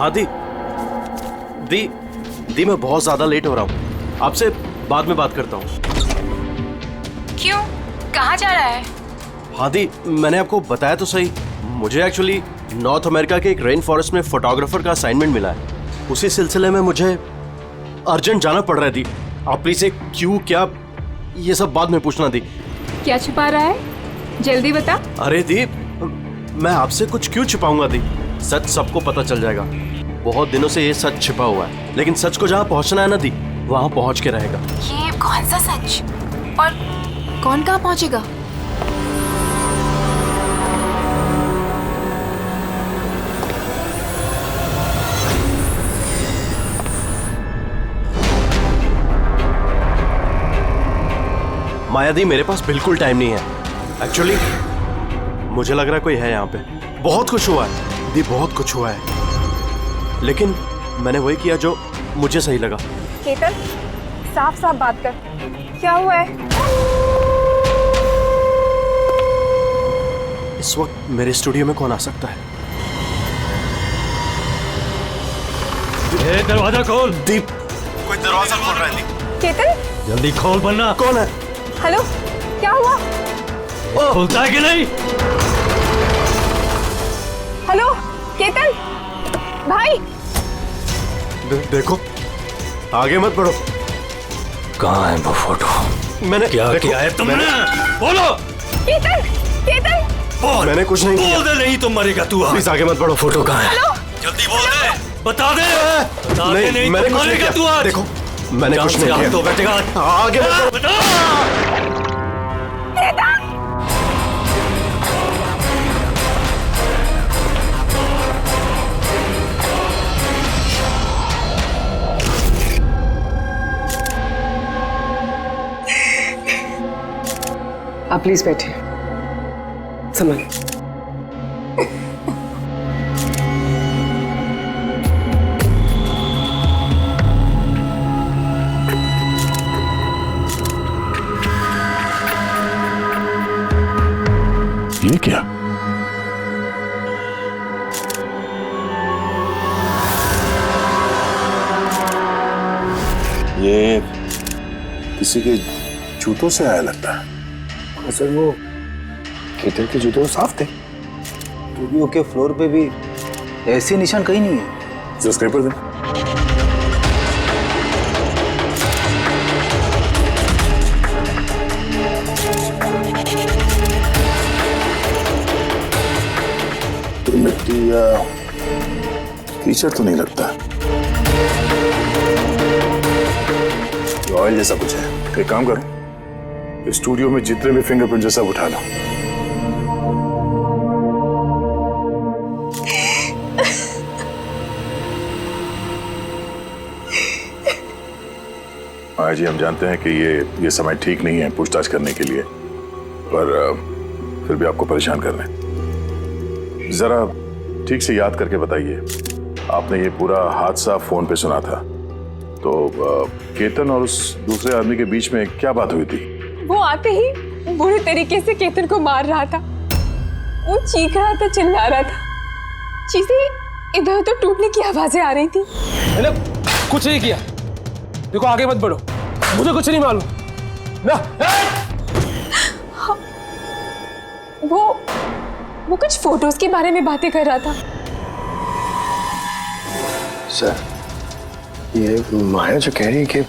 हाँ दी दी दी, मैं बहुत ज्यादा लेट हो रहा हूँ, आपसे बाद में बात करता हूँ। क्यों, कहाँ जा रहा है? हाँ दी, मैंने आपको बताया तो सही, मुझे एक्चुअली नॉर्थ अमेरिका के एक रेन फॉरेस्ट में फोटोग्राफर का असाइनमेंट मिला है। उसी सिलसिले में मुझे अर्जेंट जाना पड़ रहा है दी। आप प्लीज से क्यों क्या ये सब बाद में पूछना दी। क्या छुपा रहा है, जल्दी बता। अरे दी, मैं आपसे कुछ क्यों छिपाऊंगा दी, सच सबको पता चल जाएगा। बहुत दिनों से ये सच छिपा हुआ है, लेकिन सच को जहाँ पहुँचना है ना दी, वहाँ पहुँच के रहेगा। ये कौन सा सच, और कौन कहाँ पहुँचेगा? माया दी, मेरे पास बिल्कुल टाइम नहीं है। एक्चुअली मुझे लग रहा है कोई है यहाँ पे। बहुत कुछ हुआ है दी, बहुत कुछ हुआ है, लेकिन मैंने वही किया जो मुझे सही लगा। केतन, साफ साफ बात कर, क्या हुआ है? इस वक्त मेरे स्टूडियो में कौन आ सकता है? दरवाजा खोल। दीप, कोई दरवाजा खोल रहा है दीप। केतन, जल्दी खोल वरना। कौन है? हेलो, क्या हुआ? खुलता है कि नहीं? हेलो केतन भाई। देखो, आगे मत बढ़ो। कहाँ है वो फोटो? मैंने क्या किया है तुमने? बोलो। केतन, केतन, बोल। मैंने कुछ नहीं किया। बोल दे, नहीं तो मरेगा तू। प्लीज आगे मत बढ़ो। फोटो कहाँ है? हेलो, जल्दी बोल दे, बता दे। बता दे, नहीं मैंने तो कुछ नहीं मरेगा किया। तू आज। देखो, मैंने कुछ नहीं किया। तो बैठेगा। आगे मत बढ़ो। बता। आप प्लीज बैठिए। समझ ये क्या? ये किसी के जूतों से आया लगता है। सर वो केतन के जूते तो साफ थे, स्टूडियो के फ्लोर पे भी ऐसे निशान कहीं नहीं है। जो स्क्रेपर दे। तो मिट्टी या कीचड़ तो नहीं लगता, ऑयल जैसा कुछ है। एक काम करो, स्टूडियो में जितने भी फिंगरप्रिंट सब उठा लो। हाँ जी, हम जानते हैं कि ये समय ठीक नहीं है पूछताछ करने के लिए, पर फिर भी आपको परेशान कर रहे हैं। जरा ठीक से याद करके बताइए, आपने ये पूरा हादसा फोन पे सुना था, तो केतन और उस दूसरे आदमी के बीच में क्या बात हुई थी? वो आते ही बुरे तरीके से केतन को मार रहा था। वो चीख रहा था, चिल्ला रहा था, चीजें इधर उधर टूटने की आवाजें आ रही थी। मैंने कुछ नहीं किया। देखो, आगे मत बढ़ो, मुझे कुछ नहीं मालूम ना। हाँ, वो कुछ फोटोज के बारे में बातें कर रहा था। सर, ये माया जो कह रही है कि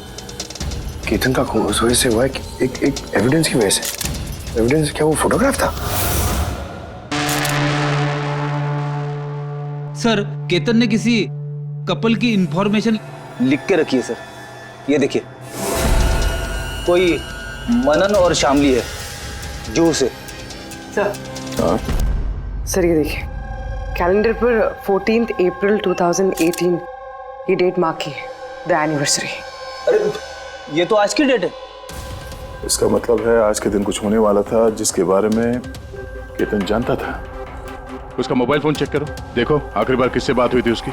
केतन का खून उस वजह से हुआ है, एक एविडेंस की वजह से। एविडेंस क्या वो फोटोग्राफ था? सर, केतन ने किसी कपल की इंफॉर्मेशन लिख के रखी है सर, ये देखिए। कोई मनन और शामली है, जू से। सर ये देखिए, कैलेंडर पर 14 अप्रैल 2018 ये डेट मार्क की है, द एनिवर्सरी। अरे ये तो आज की डेट है। इसका मतलब है आज के दिन कुछ होने वाला था जिसके बारे में केतन जानता था। उसका मोबाइल फोन चेक करो, देखो आखिरी बार किससे बात हुई थी उसकी।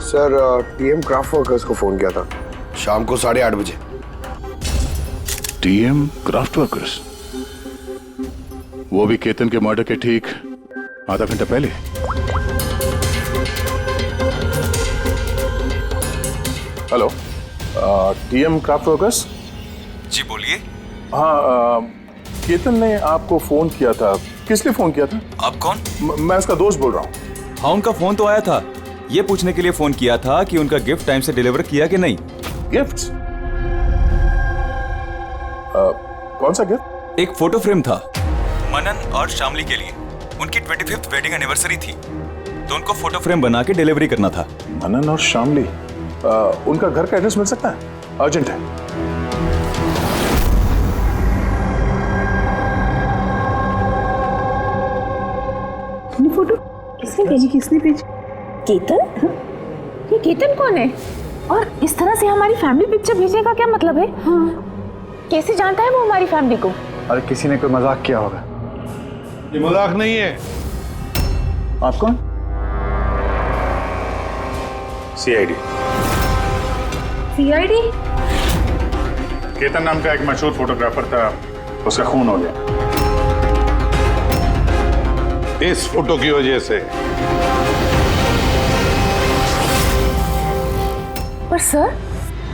सर, टीएम क्राफ्ट वर्कर्स को फोन किया था शाम को 8:30 बजे। TM craft workers? वो भी केतन के मर्डर के ठीक आधा घंटा पहले। Hello, TM craft workers. जी बोलिए। हाँ, केतन ने आपको फोन किया था। किस लिए फोन किया था? आप कौन? मैं उसका दोस्त बोल रहा हूँ। हाँ, उनका फोन तो आया था। ये पूछने के लिए फोन किया था कि उनका गिफ्ट टाइम से डिलीवर किया कि नहीं। गिफ्ट? कौन सा गिफ्ट? एक फोटो फ्रेम था मनन और शामली के लिए। उनकी 25th वेडिंग एनिवर्सरी थी, तो उनको फोटो फ्रेम बना के डिलीवरी करना था। मनन और शामली, उनका घर का एड्रेस मिल सकता है? अर्जेंट है। फोटो किसने भेजी? किसने भेजी? केतन? ये केतन कौन है? और इस तरह से हमारी फैमिली पिक्चर भेजने का क्या मतलब है? हाँ। कैसे जानता है वो हमारी फैमिली को? अरे किसी ने कोई मजाक किया होगा। ये मजाक नहीं है। आप कौन? सीआईडी। सीआईडी? केतन नाम का एक मशहूर फोटोग्राफर था, उसका खून हो गया इस फोटो की वजह से। पर सर,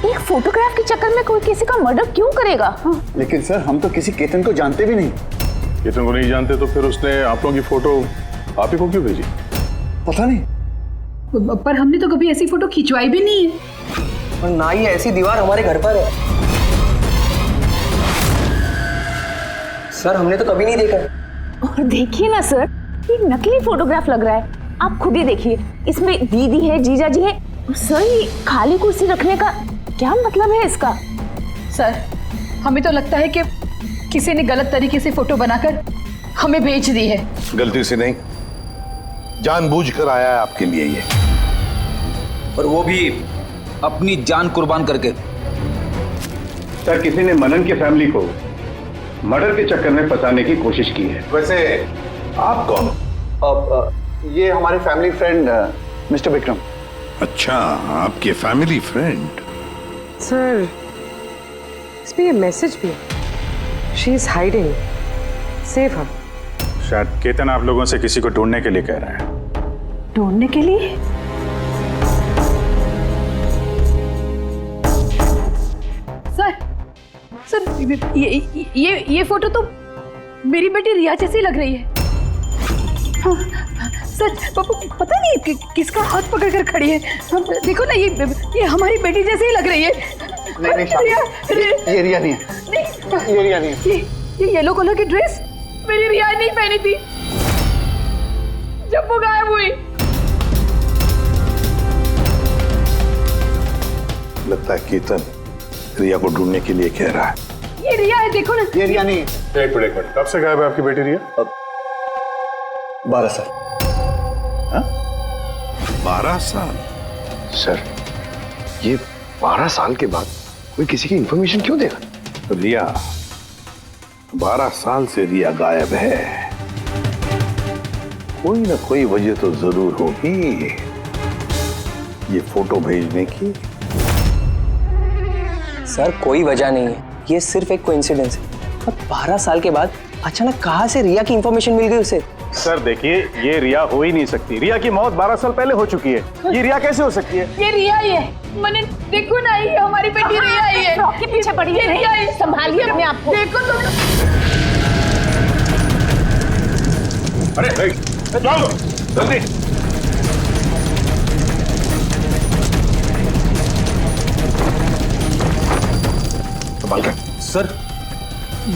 एक फोटोग्राफ के चक्कर में कोई किसी का मर्डर क्यों करेगा? लेकिन सर, हम तो किसी केतन को जानते भी नहीं। केतन को नहीं जानते तो फिर उसने आप लोगों की फोटो आप ही को क्यों भेजी? पता नहीं। पर हमने तो कभी ऐसी फोटो खिंचवाई भी नहीं है। और ना ही ऐसी दीवार हमारे घर पर है। सर, हमने तो कभी नहीं देखा। और देखिए ना सर, ये नकली फोटोग्राफ लग रहा है। आप खुद ही देखिए, इसमें दीदी है, जीजा जी है। सर, ये खाली कुर्सी रखने का क्या मतलब है इसका? सर, हमें तो लगता है कि किसी ने गलत तरीके से फोटो बनाकर हमें बेच दी है। गलती से नहीं, जानबूझकर आया है आपके लिए ये। और वो भी अपनी जान कुर्बान करके। सर, किसी ने मनन की फैमिली को मर्डर के चक्कर में फंसाने की कोशिश की है। वैसे आप कौन? ये हमारे फैमिली फ्रेंड मिस्टर विक्रम। अच्छा, आपके फैमिली फ्रेंड। सर, इसमें ये मैसेज भी है। She is hiding, save her. शायद केतन आप लोगों से किसी को ढूंढने के लिए कह रहा है। ढूंढने के लिए? सर, ये फोटो तो मेरी बेटी रिया जैसी लग रही है। हाँ, सर, पता नहीं किसका हाथ पकड़ कर खड़ी है। देखो ना, ये हमारी बेटी जैसी ही लग रही है। नहीं, ये रिया नहीं है। नहीं, ये रिया नहीं है। ये येलो कलर की ड्रेस मेरी रिया नहीं पहनी थी जब वो गायब हुई। लगता है केतन रिया को ढूंढने के लिए कह रहा है। ये रिया है, देखो ना। ये रिया नहीं है। एक मिनट, कब से गायब है आपकी बेटी रिया? 12 साल। 12 साल? सर, ये 12 साल के बाद कोई किसी की इंफॉर्मेशन क्यों देगा? रिया, 12 साल से रिया गायब है। कोई ना कोई वजह तो जरूर होगी ये फोटो भेजने की। सर, कोई वजह नहीं है, ये सिर्फ एक कोइंसिडेंस है। और 12 साल के बाद अचानक कहाँ से रिया की इंफॉर्मेशन मिल गई उसे? सर देखिए, ये रिया हो ही नहीं सकती। रिया की मौत 12 साल पहले हो चुकी है। ये रिया कैसे हो सकती है? ये रिया ही है। मैंने देखो ना, ये हमारी बेटी रिया ही है। फ्रॉक के पीछे पड़ी है। रिया ही। संभालिए अपने आप को। देखो तो। अरे जाओ जल्दी। सर,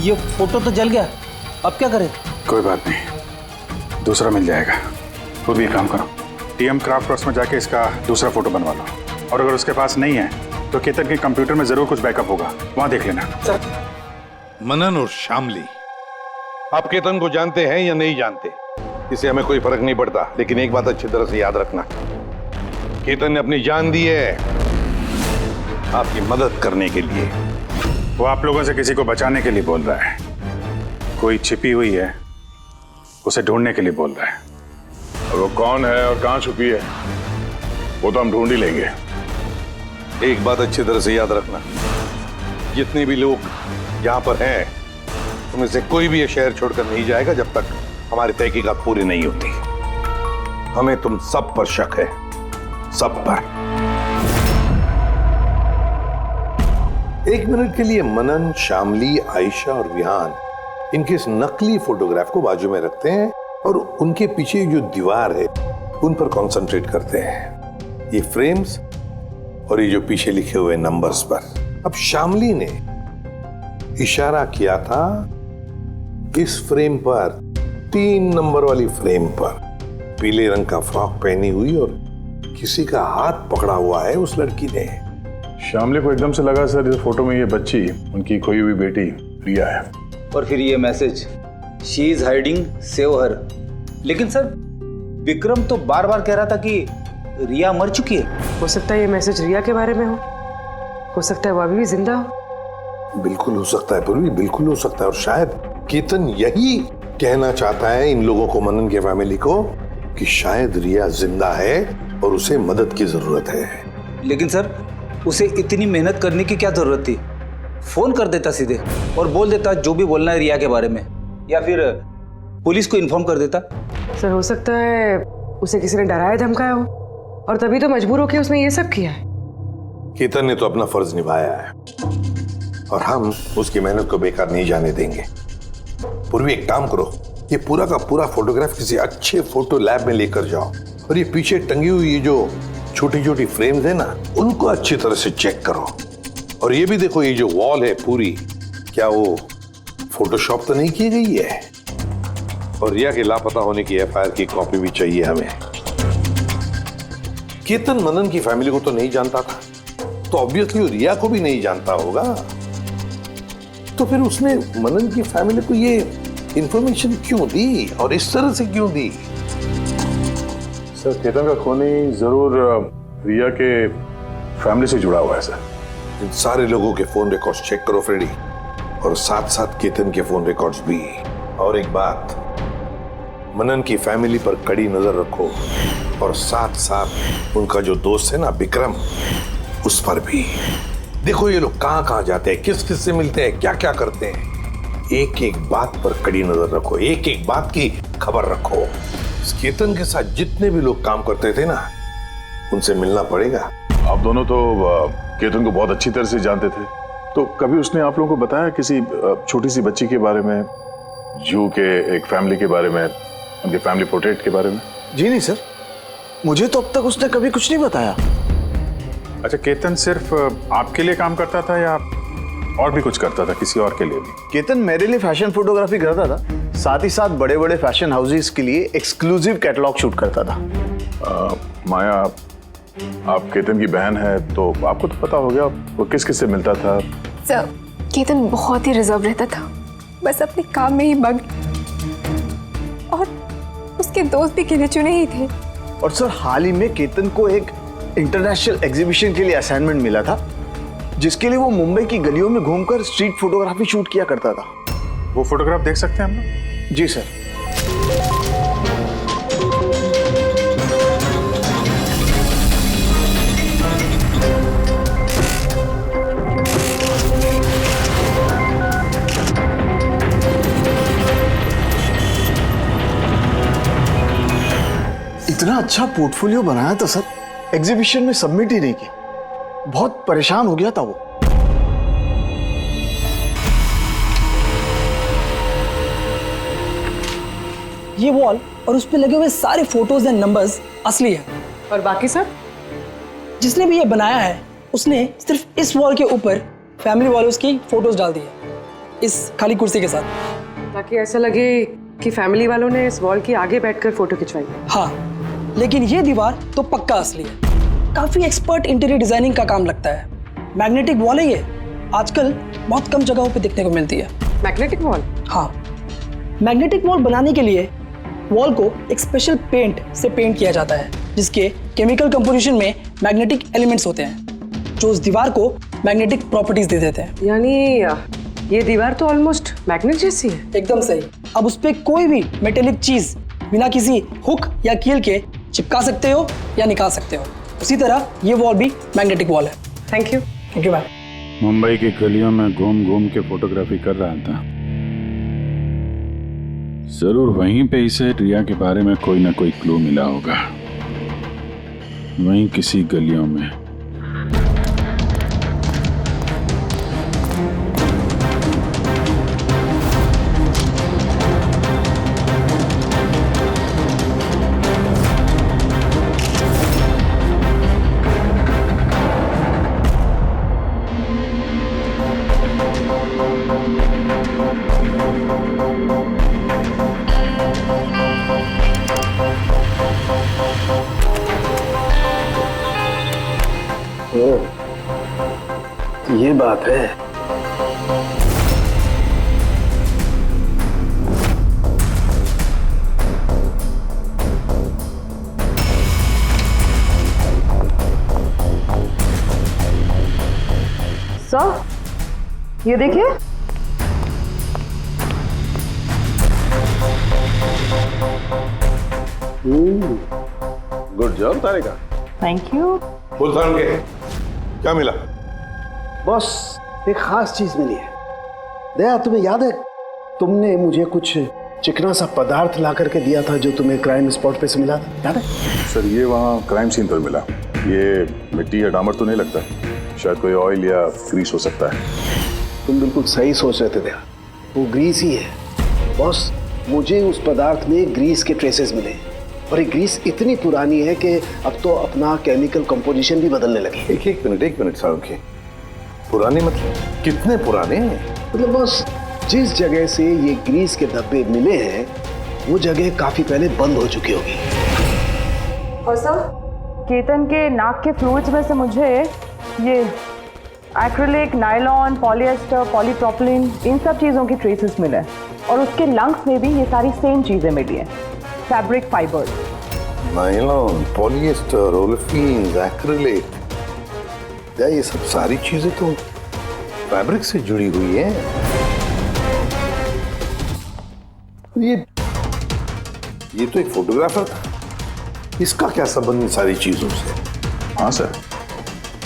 ये फोटो तो जल गया, अब क्या करें? कोई बात नहीं, दूसरा मिल जाएगा। खुद भी काम करो, टीएम क्राफ्ट वर्क्स में जाके इसका दूसरा फोटो बनवा लो। और अगर उसके पास नहीं है तो केतन के कंप्यूटर में जरूर कुछ बैकअप होगा, वहां देख लेना। सर, मनन और शामली, आप केतन को जानते हैं या नहीं जानते, इससे हमें कोई फर्क नहीं पड़ता। लेकिन एक बात अच्छी तरह से याद रखना, केतन ने अपनी जान दी है आपकी मदद करने के लिए। वो आप लोगों से किसी को बचाने के लिए बोल रहा है। कोई छिपी हुई है, उसे ढूंढने के लिए बोल रहा है। और वो कौन है और कहां छुपी है वो तो हम ढूंढ ही लेंगे। एक बात अच्छी तरह से याद रखना, जितने भी लोग यहाँ पर हैं तुम से कोई भी ये शहर छोड़कर नहीं जाएगा जब तक हमारी तहकीकात पूरी नहीं होती। हमें तुम सब पर शक है, सब पर। एक मिनट के लिए मनन, शामली, आयशा और विहान इनके इस नकली फोटोग्राफ को बाजू में रखते हैं और उनके पीछे जो दीवार है उन पर कंसंट्रेट करते हैं, ये फ्रेम्स और ये जो पीछे लिखे हुए नंबर्स पर। अब शामली ने इशारा किया था इस फ्रेम पर, 3 नंबर वाली फ्रेम पर, पीले रंग का फ्रॉक पहनी हुई और किसी का हाथ पकड़ा हुआ है उस लड़की ने। शामली को एकदम से लगा सर इस फोटो में ये बच्ची उनकी खोई हुई बेटी रिया है। और फिर ये message, she is hiding, save her. लेकिन सर विक्रम तो बार बार कह रहा था कि रिया मर चुकी है। हो सकता है ये मैसेज रिया के बारे में हो सकता है वो अभी भी जिंदा हो। बिल्कुल हो सकता है पूर्वी, बिल्कुल हो सकता है। और शायद केतन यही कहना चाहता है इन लोगों को, मनन के फैमिली को, कि शायद रिया जिंदा है और उसे मदद की जरूरत है। लेकिन सर उसे इतनी मेहनत करने की क्या जरूरत थी? फोन कर देता सीधे और बोल देता जो भी बोलना है रिया के बारे में, या फिर पुलिस को इन्फॉर्म कर देता। सर हो सकता है उसे किसी ने डराया धमकाया हो और तभी तो मजबूर होकर उसने ये सब किया है। केतन ने तो अपना फर्ज निभाया है और हम उसकी मेहनत को बेकार नहीं जाने देंगे। पूर्वी एक काम करो, ये पूरा का पूरा फोटोग्राफ किसी अच्छे फोटो लैब में लेकर जाओ और ये पीछे टंगी हुई ये जो छोटी छोटी फ्रेम्स है ना, उनको अच्छी तरह से चेक करो। और ये भी देखो, ये जो वॉल है पूरी, क्या वो फोटोशॉप तो नहीं की गई है? और रिया के लापता होने की एफआईआर की कॉपी भी चाहिए हमें। केतन मनन की फैमिली को तो नहीं जानता था, तो ऑब्वियसली रिया को भी नहीं जानता होगा। तो फिर उसने मनन की फैमिली को ये इंफॉर्मेशन क्यों दी और इस तरह से क्यों दी? सर केतन का खूनी जरूर रिया के फैमिली से जुड़ा हुआ है सर। इन सारे लोगों के फोन रिकॉर्ड्स चेक करो फ्रेडी, और साथ साथ केतन के फोन रिकॉर्ड्स भी। और एक बात, मनन की फैमिली पर कड़ी नजर रखो और साथ साथ उनका जो दोस्त है ना विक्रम, उस पर भी देखो। ये लोग कहां कहां जाते हैं, किस किस से मिलते हैं, क्या क्या करते हैं। एक एक बात पर कड़ी नजर रखो, एक एक बात की खबर रखो। केतन के साथ जितने भी लोग काम करते थे ना, उनसे मिलना पड़ेगा। आप दोनों तो केतन को बहुत अच्छी तरह से जानते थे, तो कभी उसने आप लोगों को बताया किसी छोटी सी बच्ची के बारे में, जू के एक फैमिली के बारे में, उनके फैमिली पोर्ट्रेट के बारे में? जी नहीं सर, मुझे तो अब तक उसने कभी कुछ नहीं बताया। अच्छा, केतन सिर्फ आपके लिए काम करता था या और भी कुछ करता था किसी और के लिए भी? केतन मेरे लिए फैशन फोटोग्राफी करता था, साथ ही साथ बड़े बड़े फैशन हाउसेस के लिए एक्सक्लूसिव कैटलॉग शूट करता था। माया, आप केतन की बहन है तो आपको तो पता हो गया वो किस किस से मिलता था। सर केतन बहुत ही रिजर्व रहता था, बस अपने काम में ही मग्न, और उसके दोस्त भी गिने चुने ही थे। और सर हाल ही में केतन को एक इंटरनेशनल एग्जीबिशन के लिए असाइनमेंट मिला था, जिसके लिए वो मुंबई की गलियों में घूमकर स्ट्रीट फोटोग्राफी शूट किया करता था। वो फोटोग्राफ देख सकते हैं हम लोग? जी सर। इतना अच्छा पोर्टफोलियो बनाया था सर, एग्जीबिशन में सबमिट ही नहीं किया। बहुत परेशान हो गया था वो। ये वॉल और उस पे लगे हुए सारे फोटोज एंड नंबर्स असली है। और बाकी सब? जिसने भी ये बनाया है उसने सिर्फ इस वॉल के ऊपर फैमिली वालों की फोटोज डाल दी है, इस खाली कुर्सी के साथ, ताकि ऐसा लगे कि फैमिली वालों ने इस वॉल के आगे बैठकर फोटो खिंचवाई। हाँ, लेकिन ये दीवार तो पक्का असली है। काफी एक्सपर्ट इंटीरियर डिजाइनिंग का काम लगता है। मैग्नेटिक वॉल है ये, आजकल बहुत कम जगहों पे देखने को मिलती है। Magnetic wall? हाँ, मैग्नेटिक वॉल बनाने के लिए वॉल को एक स्पेशल पेंट से पेंट किया जाता है, जिसके केमिकल कंपोजिशन में मैग्नेटिक एलिमेंट्स होते हैं, जो उस दीवार को मैग्नेटिक प्रॉपर्टीज दे देते हैं। यानी ये दीवार तो ऑलमोस्ट मैग्नेट जैसी है। एकदम सही। अब उस पे कोई भी मेटेलिक चीज बिना किसी हुक या कील के चिपका सकते हो या निकाल सकते हो। उसी तरह ये वॉल भी मैग्नेटिक वॉल है। Thank you. Thank you ma'am. Mumbai की गलियों में घूम घूम के फोटोग्राफी कर रहा था, जरूर वहीं पे इसे रिया के बारे में कोई ना कोई क्लू मिला होगा, वहीं किसी गलियों में। ये बात है। सर, ये देखिए। Good job Tarika. Thank you. Sultan के क्या मिला? बॉस, एक खास चीज मिली है। दया, तुम्हें याद है तुमने मुझे कुछ चिकना सा पदार्थ ला करके दिया था जो तुम्हें क्राइम स्पॉट पे से मिला था, याद है? सर, ये वहाँ क्राइम सीन पर मिला। ये मिट्टी या डामर तो नहीं लगता, शायद कोई ऑयल या ग्रीस हो सकता है। तुम बिल्कुल सही सोच रहे थे दया, वो ग्रीस ही है। बॉस, मुझे उस पदार्थ में ग्रीस के ट्रेसेस मिले और ये ग्रीस इतनी पुरानी है कि अब तो अपना केमिकल कंपोजिशन भी बदलने लगी। एक मिनट साहब, पुराने मतलब कितने पुराने? मतलब बॉस, जिस जगह से ये ग्रीस के डब्बे मिले हैं वो जगह काफी पहले बंद हो चुकी होगी। और सर, केतन के नाक के फ्लूइड्स में से मुझे ये एक्रिलिक, नायलॉन, पॉलिएस्टर, पॉलीप्रोपिलीन, इन सब चीज़ों की ट्रेसेस मिले और उसके लंग्स में भी ये सारी सेम चीज़ें मिली हैं, fabric fibres. Nylon, polyester, olefin, acrylic, क्या ये सब सारी चीजें तो फैब्रिक से जुड़ी हुई हैं? ये तो एक फोटोग्राफर था, इसका क्या संबंध इन सारी चीजों से? हाँ सर,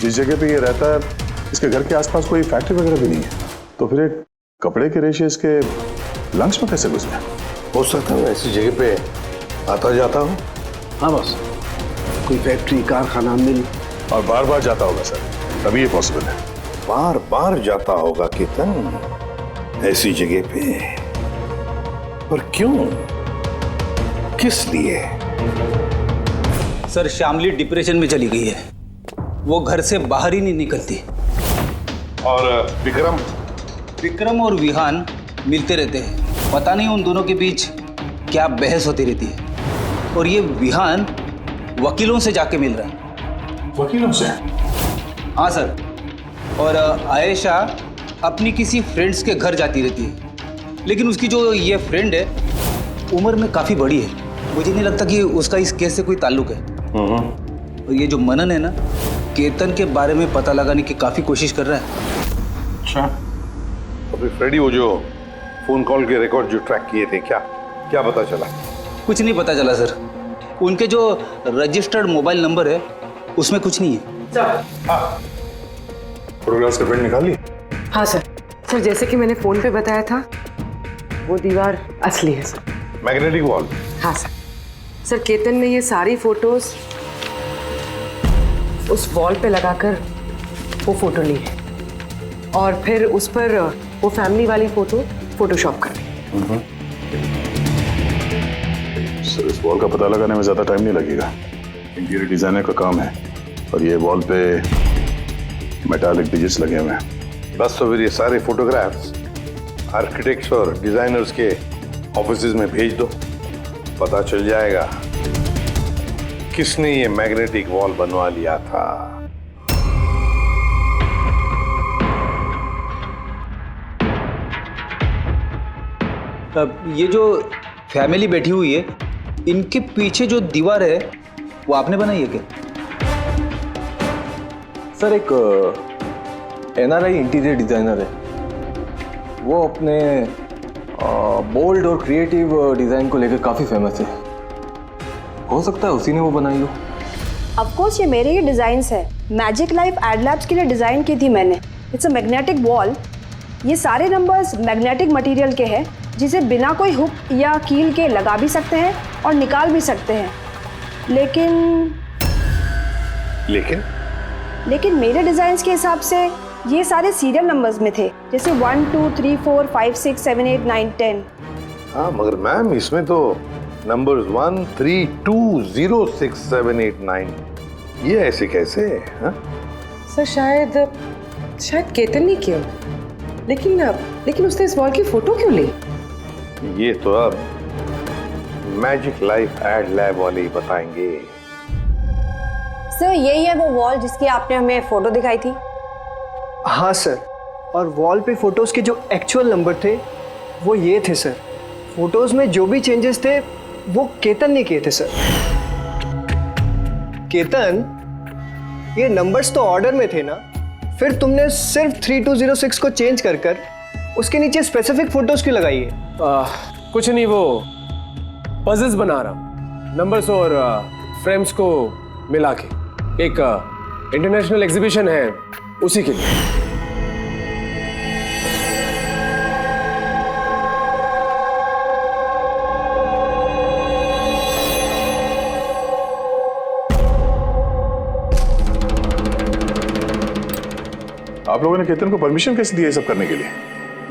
जिस जगह पे ये रहता है इसके घर के आसपास कोई फैक्ट्री वगैरह भी नहीं है, तो फिर एक कपड़े के रेशे इसके लंग्स में कैसे घुस गए? हो सकता है ऐसी जगह पे आता जाता हूँ। हाँ बॉस, कोई फैक्ट्री, कारखाना, मिल। और बार बार जाता होगा सर, तभी ये पॉसिबल है। बार बार जाता होगा केतन ऐसी जगह पे, पर क्यों, किस लिए? सर, श्यामली डिप्रेशन में चली गई है, वो घर से बाहर ही नहीं निकलती। और विक्रम और विहान मिलते रहते हैं, पता नहीं उन दोनों के बीच क्या बहस होती रहती है। और ये विहान वकीलों से जाके मिल रहा है। वकीलों से? हाँ सर, और आयशा अपनी किसी फ्रेंड्स के घर जाती रहती है, लेकिन उसकी जो ये फ्रेंड है उम्र में काफ़ी बड़ी है, मुझे नहीं लगता कि उसका इस केस से कोई ताल्लुक है। और ये जो मनन है ना, केतन के बारे में पता लगाने की काफ़ी कोशिश कर रहा है। अच्छा, अभी फ्रेडी, वो जो फोन कॉल के रिकॉर्ड जो ट्रैक किए थे, क्या पता चला? कुछ नहीं पता चला सर, उनके जो रजिस्टर्ड मोबाइल नंबर है उसमें कुछ नहीं है। फोटोग्राफ्स का प्रिंट निकाल ली? हाँ सर, जैसे कि मैंने फोन पे बताया था, वो दीवार असली है सर, मैग्नेटिक वॉल। हाँ सर, केतन ने ये सारी फोटोज उस वॉल पे लगाकर वो फोटो ली है और फिर उस पर वो फैमिली वाली फोटो फोटोशॉप कर दी। सर, इस वॉल का पता लगाने में ज्यादा टाइम नहीं लगेगा, इंटीरियर डिजाइनर का काम है और ये वॉल पे मेटालिक डिजिट्स लगे हुए हैं। बस तो फिर ये सारे फोटोग्राफ्स आर्किटेक्ट्स और डिजाइनर्स के ऑफिसेज में भेज दो, पता चल जाएगा किसने ये मैग्नेटिक वॉल बनवा लिया था। अब ये जो फैमिली बैठी हुई है, इनके पीछे जो दीवार है वो आपने बनाई है क्या? सर, एक NRI इंटीरियर डिज़ाइनर है, वो अपने बोल्ड और क्रिएटिव डिज़ाइन को लेकर काफ़ी फेमस है। हो सकता है उसी ने वो बनाई हो। ऑफ कोर्स ये मेरे ही डिज़ाइंस है, मैजिक लाइफ एड लैब्स के लिए डिज़ाइन की थी मैंने। इट्स अ मैग्नेटिक वॉल, ये सारे नंबर्स मैग्नेटिक मटेरियल के हैं जिसे बिना कोई हुक या कील के लगा भी सकते हैं और निकाल भी सकते हैं। लेकिन मेरे डिज़ाइंस के हिसाब से ये सारे सीरियल नंबर्स में थे, जैसे 1 2 3 4 5 6 7 8 9 10। हाँ मगर मैम इसमें तो नंबर्स 1 3 2 0 6 7 8 9 ये ऐसे कैसे? हाँ? सर शायद केतन ने किया, लेकिन उसने इस वॉल की फोटो क्यों ली? ये तो अब मैजिक लाइफ एड लैब वाले ही बताएंगे। सर यही है वो वॉल जिसकी आपने हमें फोटो दिखाई थी? हाँ सर, और वॉल पे फोटोज के जो एक्चुअल नंबर थे वो ये थे सर। फोटोज में जो भी चेंजेस थे वो केतन ने किए थे सर। केतन, ये नंबर्स तो ऑर्डर में थे ना, फिर तुमने सिर्फ 3206 को चेंज कर उसके नीचे स्पेसिफिक फोटोज क्यों लगाई है? कुछ नहीं, वो पजल्स बना रहा हूँ, नंबर्स और फ्रेम्स को मिला के। एक इंटरनेशनल एग्जीबिशन है उसी के लिए। आप लोगों ने केतन को परमिशन कैसे दी है सब करने के लिए?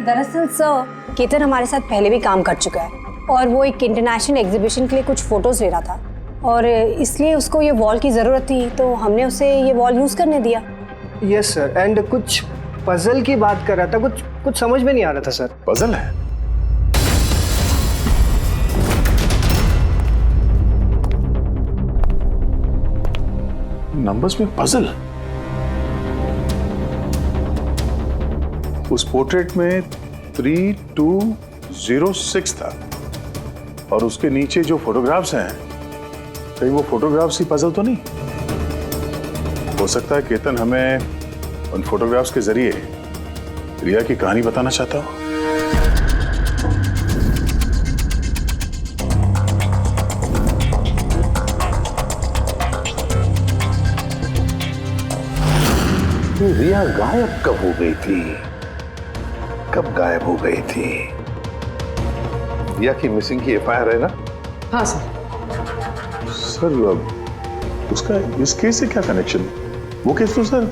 दरअसल सर, केतन हमारे साथ पहले भी काम कर चुका है और वो एक इंटरनेशनल एग्जीबिशन के लिए कुछ फोटोज ले रहा था और इसलिए उसको ये वॉल की ज़रूरत थी, तो हमने उसे ये वॉल यूज़ करने दिया। यस सर, एंड कुछ पजल की बात कर रहा था, कुछ समझ में नहीं आ रहा था सर। पजल है? नंबर्स में पजल? उस पोर्ट्रेट में 3206 था और उसके नीचे जो फोटोग्राफ्स हैं, कहीं वो फोटोग्राफ्स ही पजल तो नहीं? हो सकता है केतन हमें उन फोटोग्राफ्स के जरिए रिया की कहानी बताना चाहता हो। रिया गायब कब हो गई थी? कब गायब हो गई थी? रिया की मिसिंग की एफआईआर है ना? हाँ सर। सर उसका इस केस से क्या कनेक्शन? वो केस तो सर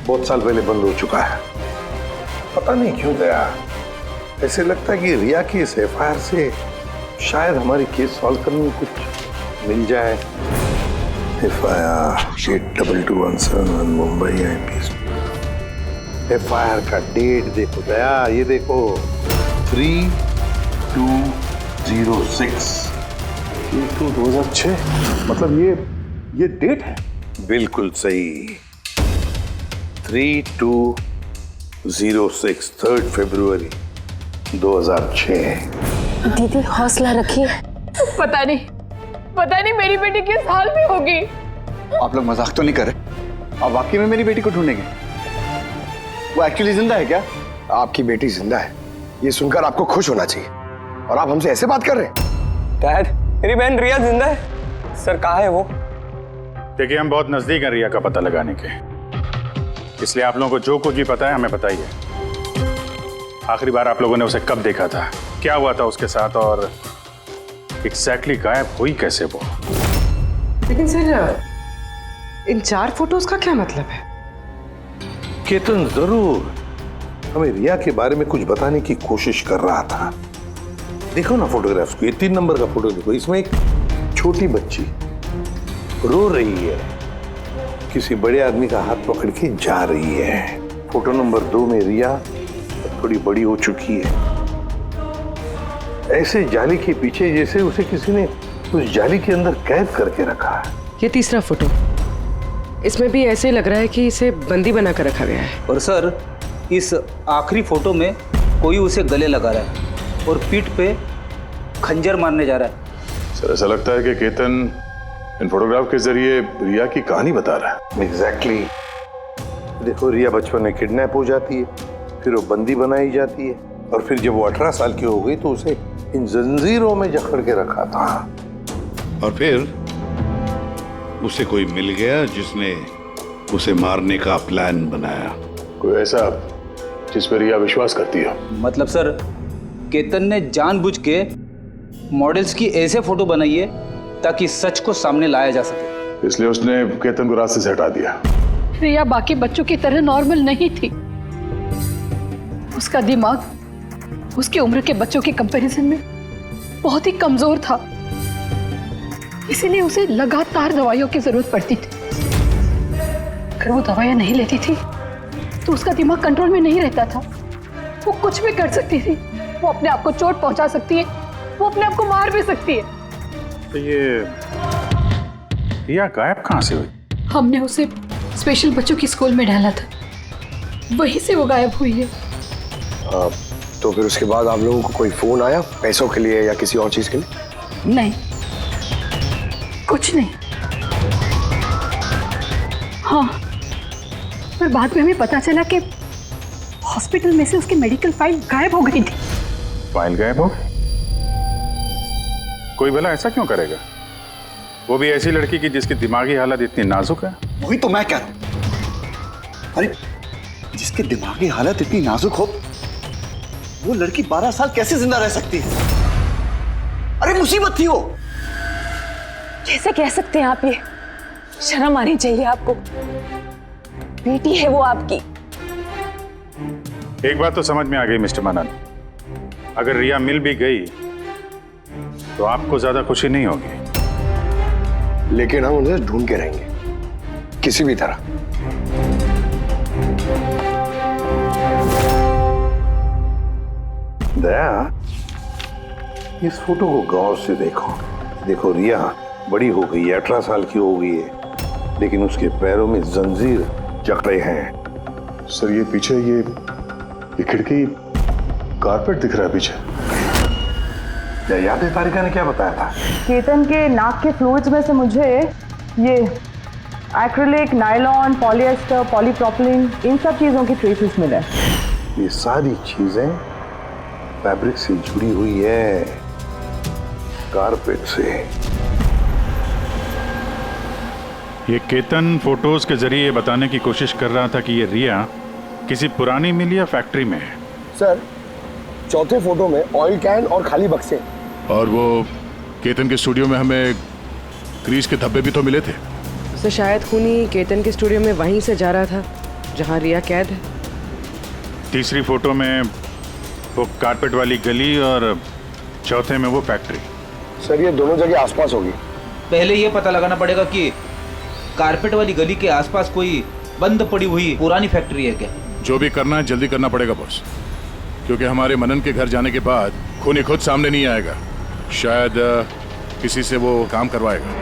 बहुत साल पहले बंद हो चुका है। पता नहीं क्यों गया, ऐसे लगता है कि रिया की इस एफआईआर से शायद हमारी केस सॉल्व करने में कुछ मिल जाए। FIR 822171 Mumbai IPC. एफआईआर का डेट देखो दया, ये देखो 3206। ये तो 2006, मतलब ये डेट है? बिल्कुल सही, 3206, 3 फरवरी 2006। दीदी हौसला रखिए। पता नहीं मेरी बेटी किस हाल में होगी। आप लोग मजाक तो नहीं कर रहे? आप वाकई में मेरी बेटी को ढूंढेंगे? वो एक्चुअली जिंदा है क्या? आपकी बेटी जिंदा है, ये सुनकर आपको खुश होना चाहिए, और आप हमसे ऐसे बात कर रहे हैं? डैड, मेरी बहन रिया जिंदा है। सर कहाँ है वो? देखिए हम बहुत नजदीक हैं रिया का पता लगाने के, इसलिए आप लोगों को जो कुछ भी पता है हमें बताइए। आखिरी बार आप लोगों ने उसे कब देखा था, क्या हुआ था उसके साथ, और एग्जैक्टली गायब हुई कैसे वो? लेकिन सर इन 4 फोटोज का क्या मतलब है? केतन जरूर हमें रिया के बारे में कुछ बताने की कोशिश कर रहा था। देखो ना फोटोग्राफ्स को, ये 3 नंबर का फोटो देखो, इसमें एक छोटी बच्ची रो रही है, किसी बड़े आदमी का हाथ पकड़ के जा रही है। फोटो नंबर 2 में रिया थोड़ी बड़ी हो चुकी है, ऐसे जाली के पीछे जैसे उसे किसी ने उस जाली के अंदर कैद करके रखा है। ये तीसरा फोटो, इसमें भी ऐसे लग रहा है कि इसे बंदी बनाकर रखा गया है। और सर इस आखिरी फोटो में कोई उसे गले लगा रहा है और पीठ पे खंजर मारने जा रहा है। सर ऐसा लगता है कि केतन इन फोटोग्राफ के जरिए रिया की कहानी बता रहा है। एग्जैक्टली। देखो रिया बचपन में किडनैप हो जाती है, फिर वो बंदी बनाई जाती है, और फिर जब वो 18 साल की हो गई तो उसे इन जंजीरों में जकड़ के रखा था। और फिर उसे कोई मिल गया जिसने उसे मारने का प्लान बनाया। कोई ऐसा जिस पर रिया विश्वास करती है? मतलब सर केतन ने जानबूझ के मॉडल्स की ऐसे फोटो बनाई है ताकि सच को सामने लाया जा सके। इसलिए उसने केतन को रास्ते से हटा दिया। रिया बाकी बच्चों की तरह नॉर्मल नहीं थी। उसका दिमाग उसकी उम्र के बच्चों के कंपैरिजन में बहुत ही कमजोर था, इसीलिए उसे लगातार दवाइयों की जरूरत पड़ती थी। अगर वो दवाइयां नहीं लेती थी तो उसका दिमाग कंट्रोल में नहीं रहता था। वो कुछ भी कर सकती थी, वो अपने आप को चोट पहुंचा सकती है, वो अपने आप को मार भी सकती है। तो ये रिया गायब कहाँ से हुई? हमने उसे स्पेशल बच्चों की स्कूल में डाला था, वहीं से वो गायब हुई है। तो फिर उसके बाद आप लोगों को कोई फोन आया पैसों के लिए या किसी और चीज के लिए? नहीं, कुछ नहीं। हाँ, पर बाद में हमें पता चला कि हॉस्पिटल में से उसकी मेडिकल फाइल गायब हो गई थी। फाइल गायब हो गई? कोई भला ऐसा क्यों करेगा? वो भी ऐसी लड़की की जिसकी दिमागी हालत इतनी नाजुक है। वही तो मैं कह रहा हूं। अरे जिसकी दिमागी हालत इतनी नाजुक हो, वो लड़की 12 साल कैसे जिंदा रह सकती है? अरे मुसीबत थी वो। कैसे कह सकते हैं आप ये? शर्म आनी चाहिए आपको। बेटी है वो आपकी। एक बात तो समझ में आ गई मिस्टर मनन, अगर रिया मिल भी गई तो आपको ज्यादा खुशी नहीं होगी। लेकिन हम उन्हें ढूंढ के रहेंगे किसी भी तरह। दया, इस फोटो को गौर से देखो। देखो रिया बड़ी हो गई है, 18 साल की हो गई है, लेकिन उसके पैरों में जंजीर जकड़े हैं। सर ये पीछे ये खिड़की कारपेट दिख रहा है पीछे। याद है तारिका ने क्या बताया था? केतन के नाक के फ्लूइड्स में से मुझे ये एक्रिलिक, नायलॉन, पॉलिएस्टर, पॉलीप्रोपिलीन, इन सब चीजों की ट्रेसेस मिले। ये सारी चीजें फैब्रिक से जुड़ी हुई है, कारपेट से। ये केतन फोटोज के जरिए ये बताने की कोशिश कर रहा था कि ये रिया किसी पुरानी मिल या फैक्ट्री में है। सर चौथे फोटो में ऑयल कैन और खाली बक्से। और वो केतन के स्टूडियो में हमें ग्रीस के धब्बे भी तो मिले थे। तो शायद खूनी केतन के स्टूडियो में वहीं से जा रहा था जहां रिया कैद है। तीसरी फोटो में वो कारपेट वाली गली और चौथे में वो फैक्ट्री। सर ये दोनों जगह आसपास होगी। पहले ये पता लगाना पड़ेगा कि कारपेट वाली गली के आसपास कोई बंद पड़ी हुई पुरानी फैक्ट्री है क्या? जो भी करना है जल्दी करना पड़ेगा बॉस, क्योंकि हमारे मनन के घर जाने के बाद खूनी खुद सामने नहीं आएगा। शायद किसी से वो काम करवाएगा।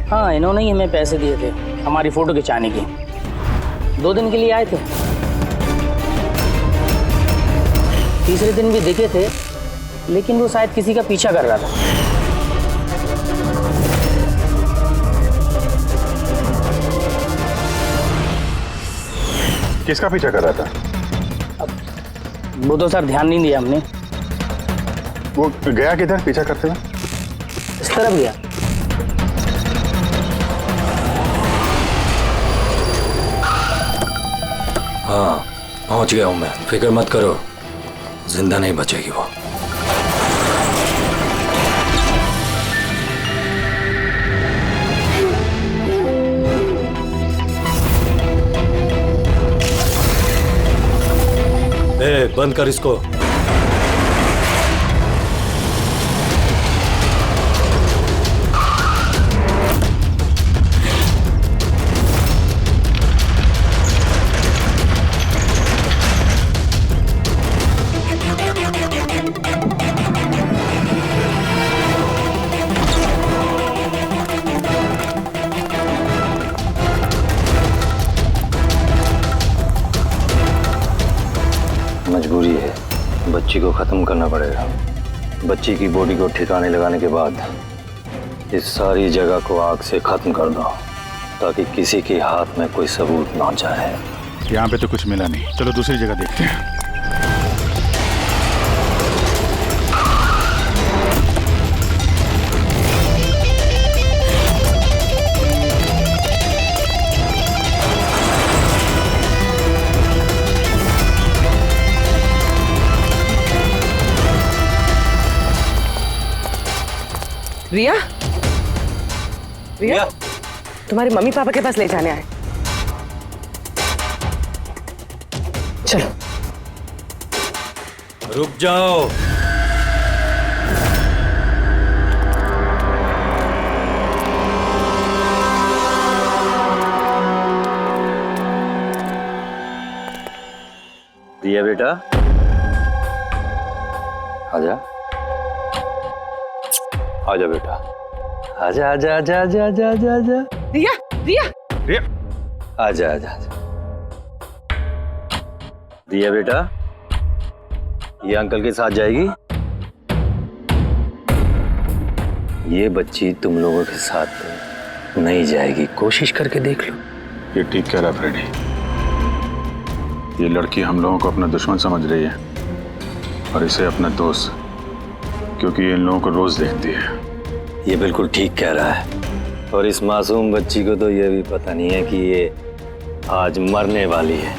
हाँ, इन्होंने ही हमें पैसे दिए थे हमारी फोटो खिंचाने की। 2 दिन के लिए आए थे, तीसरे दिन भी दिखे थे, लेकिन वो शायद किसी का पीछा कर रहा था। किसका पीछा कर रहा था? अब वो तो सर ध्यान नहीं दिया हमने। वो गया किधर पीछा करते हुए? इस तरफ गया। हाँ, पहुंच गया हूं मैं, फिक्र मत करो, जिंदा नहीं बचेगी वो। बंद कर इसको। मजबूरी है, बच्ची को खत्म करना पड़ेगा। बच्ची की बॉडी को ठिकाने लगाने के बाद इस सारी जगह को आग से खत्म कर दो, ताकि किसी के हाथ में कोई सबूत ना जाए। यहाँ पे तो कुछ मिला नहीं, चलो दूसरी जगह देखते हैं। रिया, रिया, तुम्हारे मम्मी पापा के पास ले जाने आए। चलो। रुक जाओ। रिया बेटा, आजा आजा बेटा, आजा आजा आजा आजा आजा आजा आजा। रिया, रिया, रिया, आजा आजा आजा। रिया बेटा, ये अंकल के साथ जाएगी। ये बच्ची तुम लोगों के साथ नहीं जाएगी, कोशिश करके देख लो। ये ठीक कह रहा फ्रेडी। ये लड़की हम लोगों को अपना दुश्मन समझ रही है और इसे अपना दोस्त, क्योंकि ये इन लोगों को रोज देखती है। ये बिल्कुल ठीक कह रहा है, और इस मासूम बच्ची को तो ये भी पता नहीं है कि ये आज मरने वाली है।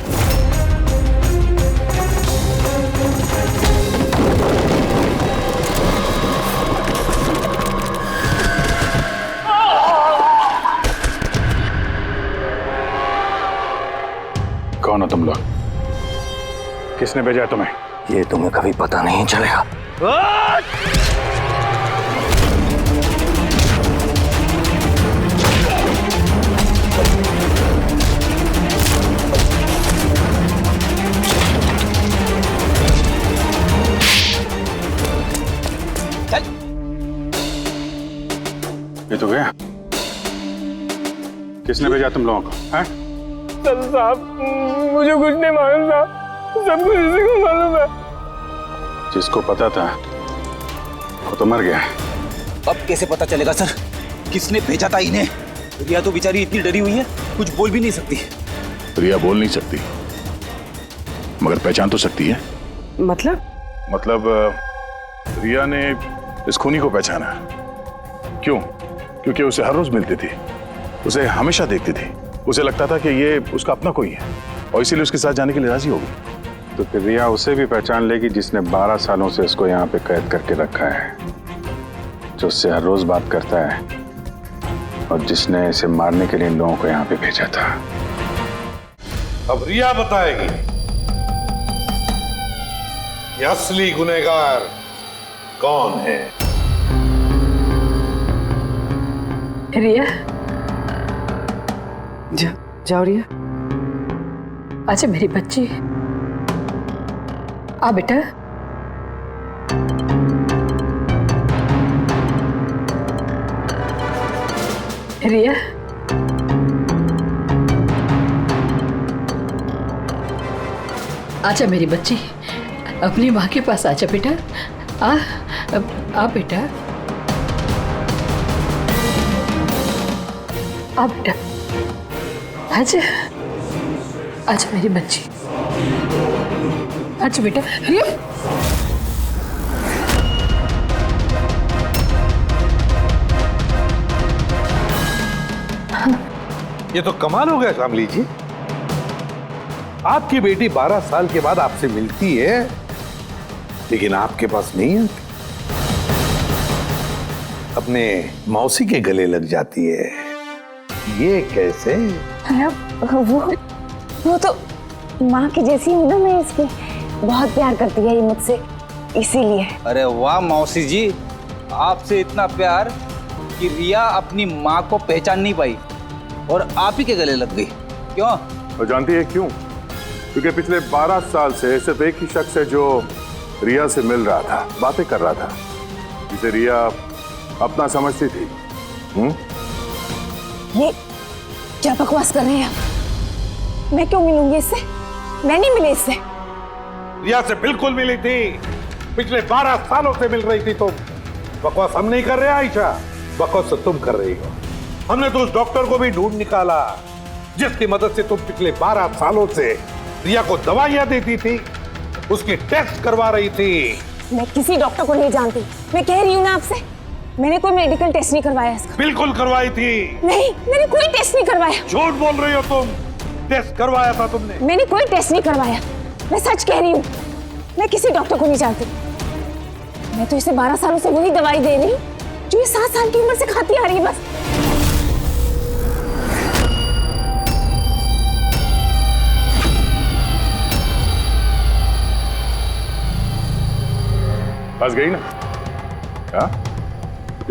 कौन हो तुम लोग? किसने भेजा तुम्हें? ये तुम्हें कभी पता नहीं चलेगा। ये तो गया। किसने भेजा तुम लोगों को? हैं? साहब, मुझे कुछ नहीं मालूम था, सब कुछ इसी को मालूम है। जिसको पता था वो तो मर गया। अब कैसे पता चलेगा सर किसने भेजा था इन्हें? रिया तो बेचारी इतनी डरी हुई है, कुछ बोल भी नहीं सकती। रिया बोल नहीं सकती, मगर पहचान तो सकती है। मतलब रिया ने इस खूनी को पहचाना। क्यों? क्योंकि उसे हर रोज मिलती थी, उसे हमेशा देखती थी, उसे लगता था कि ये उसका अपना कोई है, और इसीलिए उसके साथ जाने के लिए राजी हो गई। तो फिर रिया उसे भी पहचान लेगी जिसने 12 सालों से इसको यहाँ पे कैद करके रखा है, जो उससे हर रोज बात करता है और जिसने इसे मारने के लिए इन लोगों को यहाँ पे भेजा था। अब रिया बताएगी ये असली गुनहगार कौन है। रिया, जाओ रिया। अच्छा मेरी बच्ची, आ बेटा। रिया, आजा मेरी बच्ची, अपनी माँ के पास आजा बेटा। आ बेटा, आ बेटा, आजा आजा मेरी बच्ची, आजा बेटा। रिया, ये तो कमाल हो गया शामली जी। आपकी बेटी 12 साल के बाद आपसे मिलती है, लेकिन आपके पास नहीं आती, अपने मौसी के गले लग जाती है। ये कैसे? वो तो माँ की जैसी हूँ ना मैं इसकी, बहुत प्यार करती है ये मुझसे, इसीलिए। अरे वाह मौसी जी, आपसे इतना प्यार कि रिया अपनी माँ को पहचान नहीं पाई और आप ही के गले लग गई। क्यों? और जानती है क्यों? क्योंकि पिछले 12 साल से सिर्फ एक ही शख्स है जो रिया से मिल रहा था, बातें कर रहा था, जिसे रिया अपना समझती थी। ये क्या बकवास कर रहे हैं? मैं क्यों मिलूंगी इससे? मैं नहीं मिली इससे। रिया से बिल्कुल मिली थी, पिछले 12 सालों से मिल रही थी तुम। बकवास हम नहीं कर रहे आयशा, बकवास तो तुम कर रही हो। हमने तो उस डॉक्टर को भी ढूंढ निकाला जिसकी मदद से तुम पिछले 12 सालों से रिया को दवाइयां देती थी, उसकी टेस्ट करवा रही थी। मैं किसी डॉक्टर को नहीं जानती, मैं कह रही हूँ ना आपसे, मैंने कोई मेडिकल टेस्ट नहीं करवाया इसका। बिल्कुल करवाई थी। नहीं, मैंने कोई टेस्ट नहीं करवाया। झूठ बोल रही हो तुम, टेस्ट करवाया था तुमने। मैंने कोई टेस्ट नहीं करवाया, मैं सच कह रही हूँ। मैं किसी डॉक्टर को नहीं जानती। मैं तो इसे 12 सालों से वही दवाई दे रही हूँ जो ये 7 साल की उम्र से खाती आ रही है बस। फंस गई ना? क्या?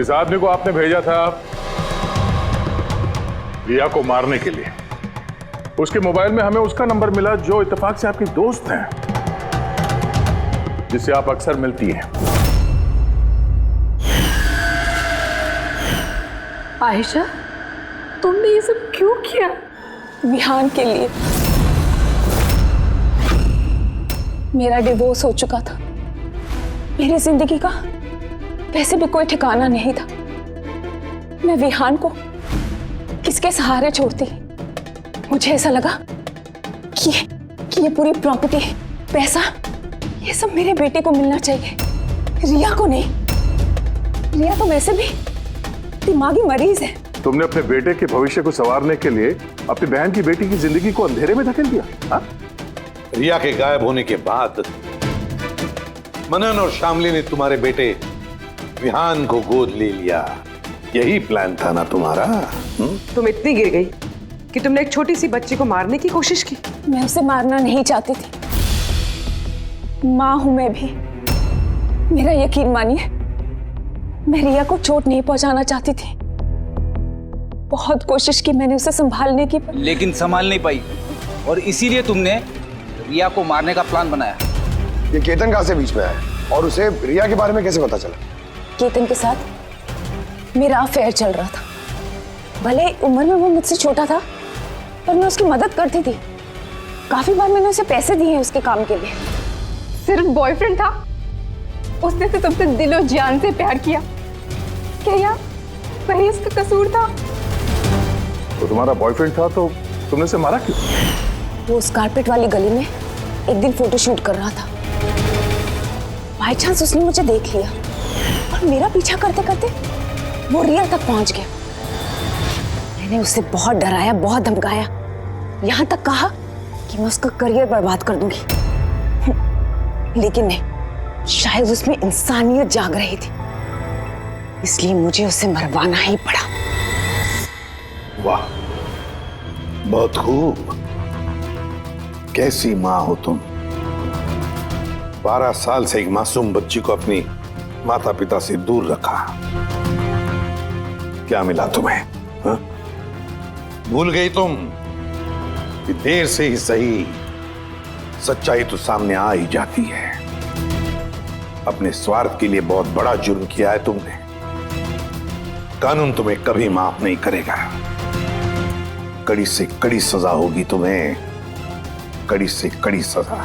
इस आदमी को आपने भेजा था रिया को मारने के लिए। उसके मोबाइल में हमें उसका नंबर मिला जो इत्तेफाक से आपकी दोस्त है, जिससे आप अक्सर मिलती हैं। आयशा, तुमने ये सब क्यों किया? विहान के लिए। मेरा डिवोर्स हो चुका था, मेरी जिंदगी का वैसे भी कोई ठिकाना नहीं था। मैं विहान को किसके सहारे छोड़ती? मुझे ऐसा लगा कि ये पूरी प्रॉपर्टी, पैसा, ये सब मेरे बेटे को मिलना चाहिए, रिया को नहीं। रिया तो वैसे भी दिमागी मरीज है। तुमने अपने बेटे के भविष्य को संवारने के लिए अपनी बहन की बेटी की जिंदगी को अंधेरे में धकेल दिया। हा? रिया के गायब होने के बाद मनन और शामली ने तुम्हारे बेटे विहान को गोद ले लिया। यही प्लान था ना तुम्हारा? तुम इतनी गिर गई कि तुमने एक छोटी सी बच्ची को मारने की कोशिश की। मैं उसे मारना नहीं चाहती थी, माँ हूं मैं भी। मेरा यकीन मानिए, मैं रिया को चोट नहीं पहुंचाना चाहती थी। बहुत कोशिश की मैंने उसे संभालने की, लेकिन संभाल नहीं पाई और इसीलिए तुमने रिया को मारने का प्लान बनाया। ये केतन कहाँ से बीच में आया और उसे रिया के बारे में कैसे पता चला? केतन के साथ मेरा अफेयर चल रहा था। भले उम्र में वो मुझसे छोटा था, पर मैं उसकी मदद करती थी। काफी बार मैंने उसे पैसे दिए उसके काम के लिए। सिर्फ बॉयफ्रेंड था? उसने तो तुमसे दिलो जान से प्यार किया। क्या वही उसका कसूर था? तो तुम्हारा बॉयफ्रेंड था तो तुमने उसे मारा क्यों? वो उस कारपेट वाली गली में एक दिन फोटोशूट कर रहा था। बाई चांस उसने मुझे देख लिया और मेरा पीछा करते करते वो रिया तक पहुंच गया। मैंने उसे बहुत डराया, बहुत धमकाया, यहां तक कहा कि मैं उसका करियर बर्बाद कर दूंगी। लेकिन नहीं, शायद उसमें इंसानियत जाग रही थी, इसलिए मुझे उसे मरवाना ही पड़ा। वाह, बहुत खूब। कैसी माँ हो तुम? 12 साल से एक मासूम बच्ची को अपनी माता पिता से दूर रखा। क्या मिला तुम्हें? हा? भूल गई तुम कि देर से ही सही सच्चाई तो सामने आ ही जाती है। अपने स्वार्थ के लिए बहुत बड़ा जुर्म किया है तुमने। कानून तुम्हें कभी माफ नहीं करेगा। कड़ी से कड़ी सजा होगी तुम्हें, कड़ी से कड़ी सजा।